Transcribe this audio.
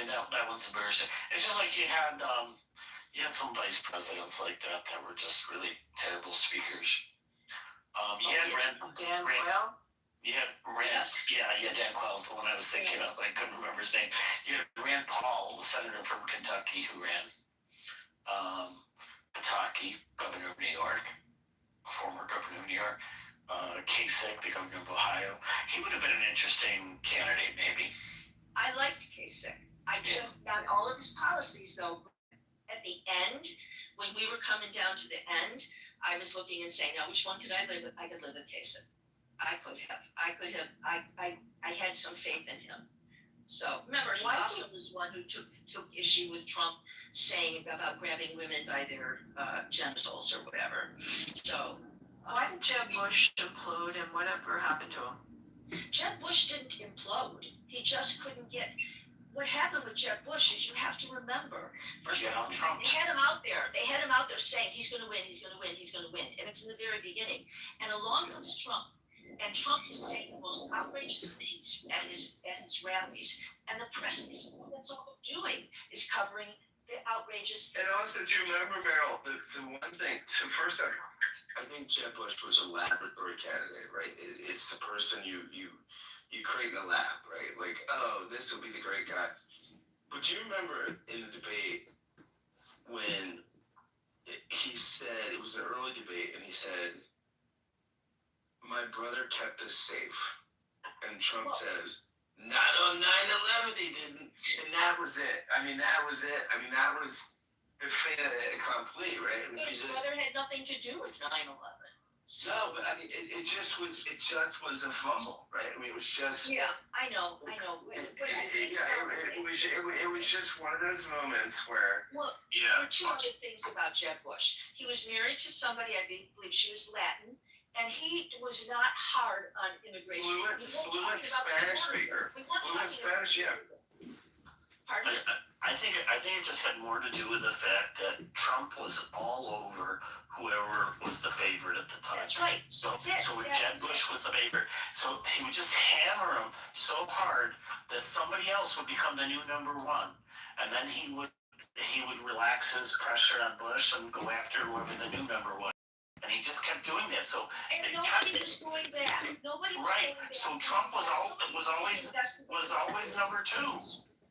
mean, that one's embarrassing. It's just like you had some vice presidents like that were just really terrible speakers. You had Dan Quayle. Yes. Yeah, Dan Quayle's the one I was thinking of. I couldn't remember his name. You had Rand Paul, the senator from Kentucky, who ran. Pataki, governor of New York, former governor of New York. Kasich, the governor of Ohio. He would have been an interesting candidate, maybe. I liked Kasich. I just got all of his policies, though. At the end, when we were coming down to the end, I was looking and saying, now which one could I live with? I could live with Kasich. I had some faith in him. So remember, he also was one who took issue with Trump saying about grabbing women by their genitals or whatever. So why did Jeb Bush implode and whatever happened to him? Jeb Bush didn't implode. He just couldn't get. What happened with Jeb Bush is you have to remember. First of all, they had him out there. They had him out there saying he's going to win, he's going to win, he's going to win, and it's in the very beginning. And along comes Trump. And Trump is saying the most outrageous things at his rallies, and the press is that's all they're doing is covering the outrageous. And also, do you remember, Meryl, the one thing? So first, I think Jeb Bush was a laboratory candidate, right? It's the person you create in the lab, right? Like, oh, this will be the great guy. But do you remember in the debate when he said it was an early debate, and he said, my brother kept us safe. And Trump says, not on 9/11 he didn't. And that was it. I mean, that was the fait accompli, right? But his brother had nothing to do with 9/11. So, no, but I mean, it just was a fumble, right? I mean, it was just. Yeah, I know. It was just one of those moments where. Well, there are two other things about Jeb Bush. He was married to somebody, I believe she was Latin. And he was not hard on immigration. Fluent Spanish speaker. Fluent Spanish, yeah. Pardon? I think it just had more to do with the fact that Trump was all over whoever was the favorite at the time. That's right. So Jeb Bush was the favorite. So he would just hammer him so hard that somebody else would become the new number one, and then he would relax his pressure on Bush and go after whoever the new number was. And he just kept doing that. So and nobody was going back. Nobody was right. Going back. So Trump was always number two.